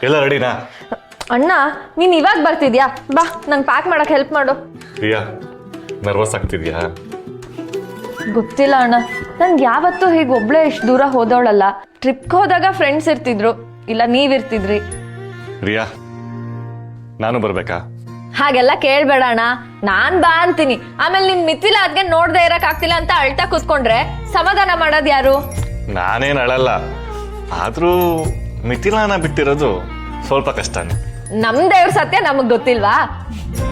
ಎಲ್ಲ ರೆಡಿನಾ? ಅಣ್ಣ ನೀನ್ ಇವಾಗ ಬರ್ತಿದ್ಯಾ? ಬಾ ನಂಗೆ ಪ್ಯಾಕ್ ಮಾಡಕ್ ಹೆಲ್ಪ್ ಮಾಡು. ಪ್ರಿಯಾ, ನರ್ವಸ್ ಆಗ್ತಿದ್ಯಾ? ಗೊತ್ತಿಲ್ಲ ಅಣ್ಣ, ನನ್ಗೆ ಯಾವತ್ತೂ ಹೀಗೆ ಒಬ್ಳೆ ಇಷ್ಟು ದೂರ ಹೋದವಳಲ್ಲ. ಟ್ರಿಪ್ಗೆ ಹೋದಾಗ ಫ್ರೆಂಡ್ಸ್ ಇರ್ತಿದ್ರು, ಇಲ್ಲ ನೀವಿರ್ತಿದ್ರಿ. ಪ್ರಿಯಾ, ನಾನು ಬರ್ಬೇಕಾ? ಹಾಗೆಲ್ಲ ಕೇಳ್ಬೇಡ ಅಣ್ಣ, ನಾನ್ ಬಾ ಅಂತೀನಿ. ಆಮೇಲೆ ನಿನ್ ಮಿಥಿಲ ಅದ್ಗೆ ನೋಡ್ದೆ ಇರಕ್ ಆಗ್ತಿಲ್ಲ ಅಂತ ಅಳ್ತಾ ಕೂತ್ಕೊಂಡ್ರೆ ಸಮಾಧಾನ ಮಾಡೋದ್ ಯಾರು? ನಾನೇನ್ ಅಳಲ್ಲ, ಆದ್ರೂ ಮಿಥಿಲಾನ ಬಿಟ್ಟಿರೋದು ಸ್ವಲ್ಪ ಕಷ್ಟನೇ. ನಮ್ ದೇವ್ರ ಸತ್ಯ ನಮಗ್ ಗೊತ್ತಿಲ್ವಾ?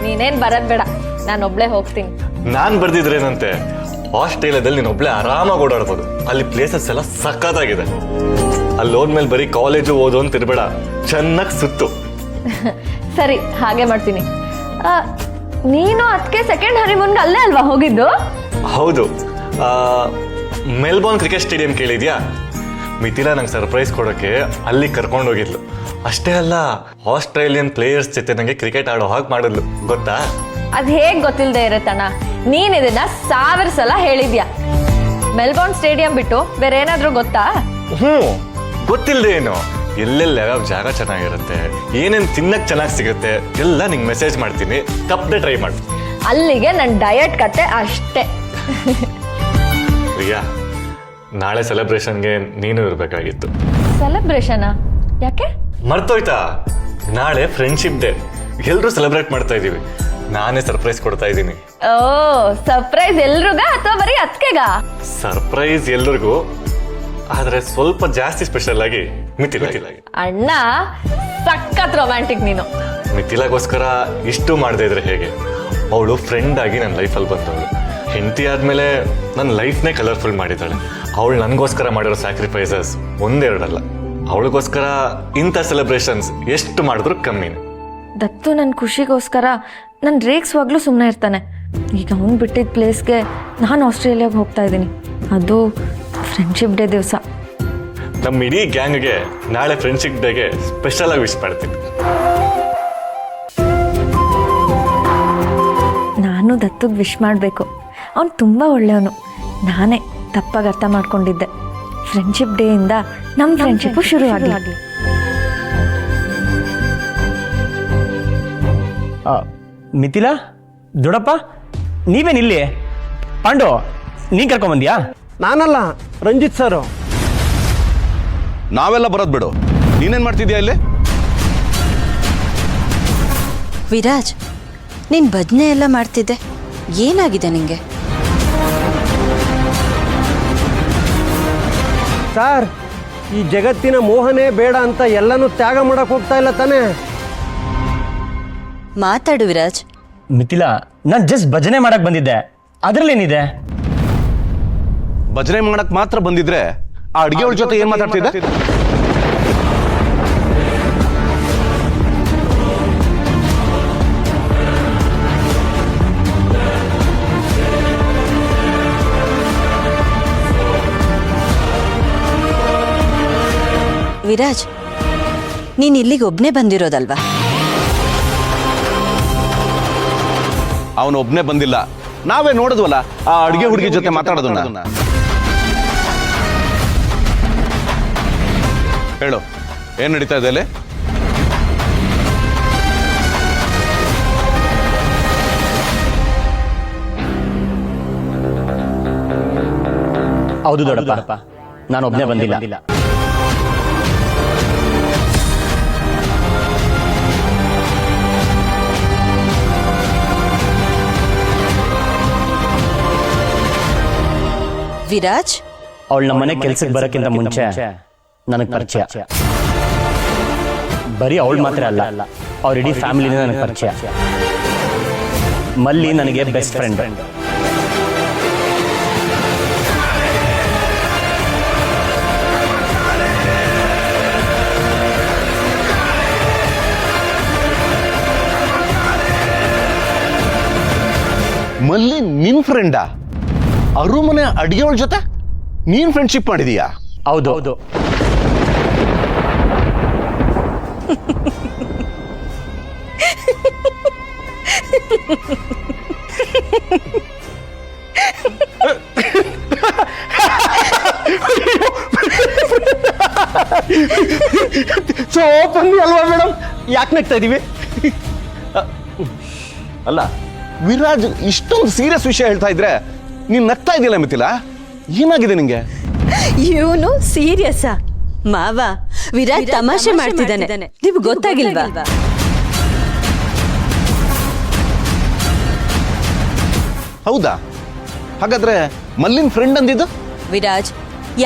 ನೀನೇನ್ ಬರದ್ ಬೇಡ, ನಾನು ಒಬ್ಳೆ ಹೋಗ್ತೀನಿ. ನಾನ್ ಬರ್ದಿದ್ರೇನಂತೆ, ಆಸ್ಟ್ರೇಲಿಯಾದಲ್ಲಿ ನೀನ್ ಒಬ್ಳೆ ಆರಾಮಾಗಿ ಓಡಾಡ್ಬೋದು. ಅಲ್ಲಿ ಪ್ಲೇಸಸ್ ಎಲ್ಲ ಸಖತ್ತಾಗಿದೆ. ಅಲ್ಲಿ ಹೋದ್ಮೇಲೆ ಬರೀ ಕಾಲೇಜು ಓದು ಅಂತ ಇರ್ಬೇಡ, ಚೆನ್ನಾಗಿ ಸುತ್ತು. ಸರಿ, ಹಾಗೆ ಮಾಡ್ತೀನಿ. ನೀನು ಅದಕ್ಕೆ ಸೆಕೆಂಡ್ ಹನಿಮೂನ್ಗೆ ಅಲ್ಲೇ ಅಲ್ವಾ ಹೋಗಿದ್ದು? ಹೌದು, ಮೆಲ್ಬೋರ್ನ್ ಕ್ರಿಕೆಟ್ ಸ್ಟೇಡಿಯಂ ಕೇಳಿದ್ಯಾ? ಮಿಥಿಲಾ ನಂಗೆ ಸರ್ಪ್ರೈಸ್ ಕೊಡೋಕೆ ಅಲ್ಲಿ ಕರ್ಕೊಂಡು ಹೋಗಿದ್ಲು. ಅಷ್ಟೇ ಅಲ್ಲ, ಆಸ್ಟ್ರೇಲಿಯನ್ ಪ್ಲೇಯರ್ಸ್ ಜೊತೆ ನಂಗೆ ಕ್ರಿಕೆಟ್ ಆಡೋ ಹಾಗೆ ಮಾಡಿದ್ಲು, ಗೊತ್ತಾ? ಅದ್ ಹೇಗ್ ಗೊತ್ತಿಲ್ದೆ ಇರತ್ತಣ್ಣ, ನೀನ್ ಇದನ್ನ 1000 ಸಲ ಹೇಳಿದ್ಯಾ. ಮೆಲ್ಬೋರ್ನ್ ಸ್ಟೇಡಿಯಂ ಬಿಟ್ಟು ಬೇರೆ ಏನಾದ್ರೂ ಗೊತ್ತಾ? ಗೊತ್ತಿಲ್ಲದೆ ಏನು? ಎಲ್ಲೆಲ್ಲ ಯಾವ ಜಾಗ ಚೆನ್ನಾಗಿರುತ್ತೆ, ಏನೇನು ತಿನ್ನಕ್ ಚೆನ್ನಾಗಿ ಸಿಗುತ್ತೆ ಎಲ್ಲ ನಿಂಗೆ ಮೆಸೇಜ್ ಮಾಡ್ತೀನಿ, ತಪ್ಪದೆ ಟ್ರೈ ಮಾಡಿ. ಅಲ್ಲಿಗೆ ನನ್ನ ಡಯಟ್ ಕತೆ ಅಷ್ಟೇ. ಪ್ರಿಯಾ, ನಾಳೆ ಸೆಲೆಬ್ರೇಷನ್ಗೆ ನೀನು ಇರಬೇಕಾಗಿತ್ತು. ಸೆಲೆಬ್ರೇಷನಾ? ಯಾಕೆ? ಮರ್ತೋಯ್ತಾ? ನಾಳೆ ಫ್ರೆಂಡ್ಶಿಪ್ ಡೇ, ಎಲ್ಲರೂ ಸೆಲೆಬ್ರೇಟ್ ಮಾಡ್ತಾ ಇದೀವಿ. ನಾನೇ ಸರ್ಪ್ರೈಸ್ ಕೊಡ್ತಾ ಇದ್ದೀನಿ. ಓ, ಸರ್ಪ್ರೈಸ್ ಎಲ್ರಿಗ ಅಥವಾ ಬರೀ ಅತ್ಕೆಗ? ಸರ್ಪ್ರೈಸ್ ಎಲ್ರಿಗೂ, ಆದ್ರೆ ಸ್ವಲ್ಪ ಜಾಸ್ತಿ ಸ್ಪೆಷಲ್ ಆಗಿ ಮಿಥಿಲಾಗಿ. ಅಣ್ಣ ಸಖತ್ ರೊಮ್ಯಾಂಟಿಕ್ ನೀನು. ಮಿಥಿಲಾಗೋಸ್ಕರ ಇಷ್ಟು ಮಾಡದೇ ಇದ್ರೆ ಹೇಗೆ? ಅವಳು ಫ್ರೆಂಡ್ ಆಗಿ ನನ್ನ ಲೈಫಲ್ಲಿ ಬಂದವಳು. ಹೆಂಡತಿ ಆದ್ಮೇಲೆ ನನ್ನ ಲೈಫ್ನೇ ಕಲರ್ಫುಲ್ ಮಾಡಿದ್ದಾಳೆ. ಅವಳು ನನಗೋಸ್ಕರ ಮಾಡಿರೋ ಸ್ಯಾಕ್ರಿಫೈಸಸ್ ಒಂದೆರಡಲ್ಲ. ಅವಳಿಗೋಸ್ಕರ ಇಂಥ ಸೆಲೆಬ್ರೇಷನ್ಸ್ ಎಷ್ಟು ಮಾಡಿದ್ರು ಕಮ್ಮಿನೇ. ದತ್ತು ನನ್ನ ಖುಷಿಗೋಸ್ಕರ ನನ್ನ ರೇಗ್ಸ್ವಾಗ್ಲೂ ಸುಮ್ಮನೆ ಇರ್ತಾನೆ. ಈಗ ಅವ್ನು ಬಿಟ್ಟಿದ್ದ ಪ್ಲೇಸ್ಗೆ ನಾನು ಆಸ್ಟ್ರೇಲಿಯಾಗೆ ಹೋಗ್ತಾ ಇದ್ದೀನಿ, ಅದು ಫ್ರೆಂಡ್ಶಿಪ್ ಡೇ ದಿವಸ. ನಮ್ಮ ಇಡೀ ಗ್ಯಾಂಗ್ಗೆ ನಾಳೆ ಫ್ರೆಂಡ್ಶಿಪ್ ಡೇಗೆ ಸ್ಪೆಷಲ್ ಆಗಿ ವಿಶ್ ಮಾಡ್ತೀನಿ. ನಾನು ದತ್ತುಗೆ ವಿಶ್ ಮಾಡಬೇಕು. ಅವನು ತುಂಬ ಒಳ್ಳೆಯವನು. ನಾನೇ ತಪ್ಪಾಗಿ ಅರ್ಥ ಮಾಡ್ಕೊಂಡಿದ್ದೆ. ಫ್ರೆಂಡ್ಶಿಪ್ ಡೇಯಿಂದ ನಮ್ಮ ಫ್ರೆಂಡ್ಶಿಪ್ಪು ಶುರು ಆಗಲಿ. ಮಿಥಿಲಾ, ದೊಡ್ಡಪ್ಪ, ನೀವೇನಿಲ್ಲಿ? ಪಾಂಡು, ನೀನು ಕರ್ಕೊಂಬಂದ್ಯಾ? ನಾನಲ್ಲ, ರಂಜಿತ್ ಸರ್. ನಾವೆಲ್ಲ ಬರೋದು ಬಿಡು, ನೀನೇನು ಮಾಡ್ತಿದ್ಯಾ ಇಲ್ಲಿ? ವಿರಾಜ್, ನೀನು ಭಜನೆ ಎಲ್ಲ ಮಾಡ್ತಿದ್ದೆ, ಏನಾಗಿದೆ ನಿಂಗೆ? ಸರ್, ಈ ಜಗತ್ತಿನ ಮೋಹನೇ ಬೇಡ ಅಂತ ಎಲ್ಲನೂ ತ್ಯಾಗ ಮಾಡಕ್ಕೆ ಹೋಗ್ತಾ ಇಲ್ಲ ತಾನೇ? ಮಾತಾಡು ವಿರಾಜ್. ಮಿಥಿಲಾ, ನಾನು ಜಸ್ಟ್ ಭಜನೆ ಮಾಡಕ್ ಬಂದಿದ್ದೆ, ಅದರಲ್ಲೇನಿದೆ? ಭಜನೆ ಮಾಡಕ್ ಮಾತ್ರ ಬಂದಿದ್ರೆ ಆ ಅಡ್ಗೆಯವಳ ಜೊತೆ ಏನ್ ಮಾತಾಡ್ತಿದ್ದೆ? ವಿರಾಜ್, ನೀನು ಇಲ್ಲಿಗೆ ಒಬ್ಬನೇ ಬಂದಿರೋದಲ್ವಾ? ಅವನು ಒಬ್ನೇ ಬಂದಿಲ್ಲ, ನಾವೇ ನೋಡಿದ್ವಲ್ಲ ಆ ಅಡ್ಗೆ ಹುಡುಗಿ ಜೊತೆ ಮಾತಾಡೋದನ್ನ. ಹೇಳು, ಏನ್ ನಡೀತಾ ಇದೆ ಅಲ್ಲಿ? ಹೌದು ದೊಡ್ಡಪ್ಪ, ನಾನು ಒಬ್ಬನೇ ಬಂದಿಲ್ಲ. ವಿರಾಜ್, ಅವಳು ನಮ್ಮನೆ ಕೆಲ್ಸಕ್ಕೆ ಬರೋಕ್ಕಿಂತ ಮುಂಚೆ ನನಗೆ ಪರಿಚಯ. ಬರೀ ಅವಳು ಮಾತ್ರ ಅಲ್ಲ, ಅವ್ರ ಇಡೀ ಫ್ಯಾಮಿಲಿನೇ ನನಗೆ ಪರಿಚಯ. ಮಲ್ಲಿ ನನಗೆ ಬೆಸ್ಟ್ ಫ್ರೆಂಡ್. ಮಲ್ಲಿ ನಿನ್ ಫ್ರೆಂಡಾ? ಅರುಮನೆ ಅಡ್ಗೆಯವಳ ಜೊತೆ ನೀನ್ ಫ್ರೆಂಡ್ಶಿಪ್ ಮಾಡಿದೀಯಾ? ಹೌದು ಹೌದು. ಸೋ ಫನ್ನಿ ಅಲ್ವಾ ಮೇಡಮ್? ಯಾಕೆ ನಗ್ತಾ ಇದ್ದೀವಿ? ಅಲ್ಲ, ವಿರಾಜ್ ಇಷ್ಟೊಂದು ಸೀರಿಯಸ್ ವಿಷಯ ಹೇಳ್ತಾ ಇದ್ರೆ ನೀನ್ ನಗ್ತಾ ಇದೆಯಲ್ಲ ಮಿಥಿಲಾ, ಏನಾಗಿದೆ ನಿಂಗೆ? ಇವನು ಸೀರಿಯಸ್ಸಾ? ಮಾವ, ವಿರಾಜ್ ತಮಾಷೆ ಮಾಡ್ತಿದ್ದಾನೆ, ನಿಮ್ಗೆ ಗೊತ್ತಾಗಿಲ್ವಾ? ಹೌದಾ? ಹಾಗಾದ್ರೆ ಮಲ್ಲಿನ್ ಫ್ರೆಂಡ್ ಅಂದಿದ್ದು? ವಿರಾಜ್,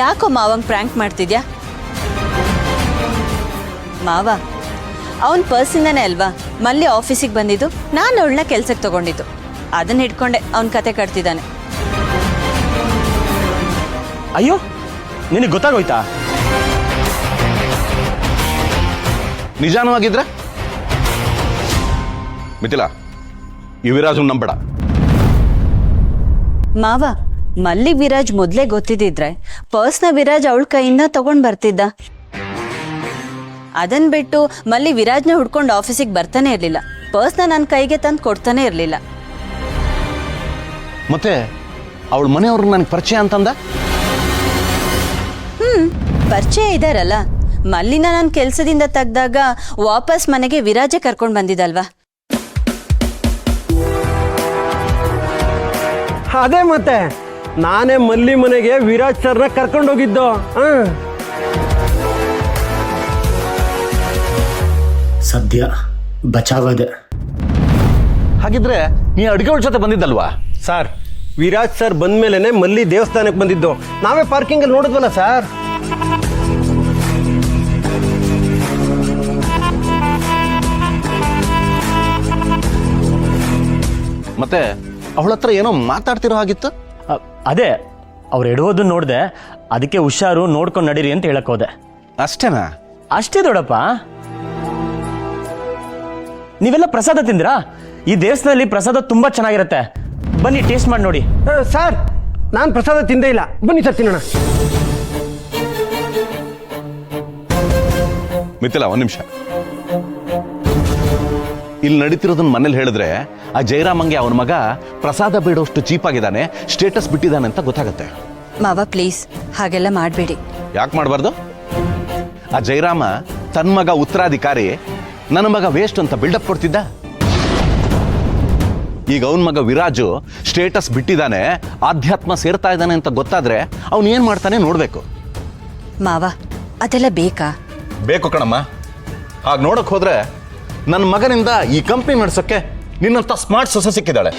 ಯಾಕೋ ಮಾವಂಗ್ ಪ್ರ್ಯಾಂಕ್ ಮಾಡ್ತಿದ್ಯಾ? ಮಾವ, ಅವನ್ ಪರ್ಸಿಂದಾನೆ ಅಲ್ವಾ ಮಲ್ಲಿ ಆಫೀಸಿಗೆ ಬಂದಿದ್ದು, ನಾನು ಅವಳನ್ನ ಕೆಲ್ಸಕ್ಕೆ ತಗೊಂಡಿದ್ದು. ಅದನ್ನ ಹಿಡ್ಕೊಂಡೆ ಅವನ್ ಕತೆ ಕಟ್ತಿದ್ದಾನೆ. ಅಯ್ಯೋ, ನಿನಗೆ ಗೊತ್ತಾಗೋಯ್ತಾ? ನಿಜಾನೂ ಆಗಿದ್ರೆ ಮಿಥಿಲಾ, ಈ ವಿರಾಜ್ ನಂಬೇಡ. ಮಾವ, ಮಲ್ಲಿ ವಿರಾಜ್ ಮೊದ್ಲೇ ಗೊತ್ತಿದ್ದಿದ್ರೆ ಪರ್ಸ್ನ ವಿರಾಜ್ ಅವಳ ಕೈಯಿಂದ ತಗೊಂಡ್ ಬರ್ತಿದ್ದ. ಅದನ್ ಬಿಟ್ಟು ಮಲ್ಲಿ ವಿರಾಜ್ನ ಹುಡ್ಕೊಂಡು ಆಫೀಸಿಗೆ ಬರ್ತಾನೆ ಇರ್ಲಿಲ್ಲ, ಪರ್ಸ್ನ ನನ್ನ ಕೈಗೆ ತಂದು ಕೊಡ್ತಾನೆ ಇರ್ಲಿಲ್ಲ. ಮತ್ತೆ ಅವಳ ಮನೆಯವ್ರು ನನಗೆ ಪರಿಚಯ ಅಂತಂದ? ಪರಿಚಯ ಇದಾರಲ್ಲ, ಮಲ್ಲಿನ ನಾನು ಕೆಲ್ಸದಿಂದ ತೆಗ್ದಾಗ ವಾಪಸ್ ಮನೆಗೆ ವಿರಾಜೆ ಕರ್ಕೊಂಡು ಬಂದಿದ್ದಲ್ವಾ? ಅದೇ ಮತ್ತೆ ನಾನೇ ಮಲ್ಲಿ ಮನೆಗೆ ವಿರಾಜ್ ಸರ್ನ ಕರ್ಕೊಂಡೋಗಿದ್ದು. ಸದ್ಯ ಬಚಾವದೆ. ಹಾಗಿದ್ರೆ ನೀ ಅಡುಗೆಗಳ ಜೊತೆ ಬಂದಿದ್ದಲ್ವಾ? ಸರ್, ವಿರಾಜ್ ಸರ್ ಬಂದ್ಮೇಲೆ ಮಲ್ಲಿ ದೇವಸ್ಥಾನಕ್ಕೆ ಬಂದಿದ್ದು. ನಾವೇ ಪಾರ್ಕಿಂಗಲ್ಲಿ ನೋಡಿದ್ವಲ್ಲ ಸರ್. ಮತ್ತೆ ಅವಳ ಹತ್ರ ಏನೋ ಮಾತಾಡ್ತಿರೋ ಹಾಗಿತ್ತು. ಅದೇ ಅವ್ರು ಎಡುವುದು ನೋಡಿದೆ, ಅದಕ್ಕೆ ಹುಷಾರು, ನೋಡ್ಕೊಂಡು ನಡೀರಿ ಅಂತ ಹೇಳಕ್ ಹೋದೆ. ಅಷ್ಟೇನಾ? ಅಷ್ಟೇ ದೊಡ್ಡಪ್ಪ. ನೀವೆಲ್ಲ ಪ್ರಸಾದ ತಿಂದ್ರಾ? ಈ ದೇವಸ್ಥಾನದಲ್ಲಿ ಪ್ರಸಾದ ತುಂಬಾ ಚೆನ್ನಾಗಿರುತ್ತೆ, ಬನ್ನಿ ಟೇಸ್ಟ್ ಮಾಡಿ ನೋಡಿ. ಸರ್, ನಾನು ಪ್ರಸಾದ ತಿಂದೇ ಇಲ್ಲ, ಬನ್ನಿ ಸರ್ ತಿನ್ನೋಣ. ಮಿಥಿಲಾ, ಒಂದ್ ನಿಮಿಷ. ಇಲ್ಲಿ ನಡೀತಿರೋದನ್ನ ಮನೇಲಿ ಹೇಳಿದ್ರೆ ಆ ಜಯರಾಮಂಗೆ ಅವನ ಮಗ ಪ್ರಸಾದ ಬೇಡೋಷ್ಟು ಚೀಪ್ ಆಗಿದ್ದಾನೆ, ಸ್ಟೇಟಸ್ ಬಿಟ್ಟಿದ್ದಾನೆ ಅಂತ ಗೊತ್ತಾಗತ್ತೆ. ಮಾವ ಪ್ಲೀಸ್, ಹಾಗೆಲ್ಲ ಮಾಡಬೇಡಿ. ಯಾಕೆ ಮಾಡಬಾರ್ದು? ಆ ಜಯರಾಮ ತನ್ನ ಮಗ ಉತ್ತರಾಧಿಕಾರಿ, ನನ್ನ ಮಗ ವೇಸ್ಟ್ ಅಂತ ಬಿಲ್ಡಪ್ ಕೊಡ್ತಿದ್ದ. ಈಗ ಅವನ ಮಗ ವಿರಾಜು ಸ್ಟೇಟಸ್ ಬಿಟ್ಟಿದ್ದಾನೆ, ಆಧ್ಯಾತ್ಮ ಸೇರ್ತಾ ಇದ್ದಾನೆ ಅಂತ ಗೊತ್ತಾದ್ರೆ ಅವನು ಏನ್ ಮಾಡ್ತಾನೆ ನೋಡ್ಬೇಕು. ಮಾವ, ಅದೆಲ್ಲ ಬೇಕಾ? ಬೇಕು ಕಣಮ್ಮ. ಹಾಗೆ ನೋಡಕ್ ಹೋದ್ರೆ ನನ್ನ ಮಗನಿಂದ ಈ ಕಂಪ್ನಿ ನಡ್ಸಕ್ಕೆ ನಿನ್ನಂತ ಸ್ಮಾರ್ಟ್ ಸೊಸೆ ಸಿಕ್ಕಿದ್ದಾಳೆ.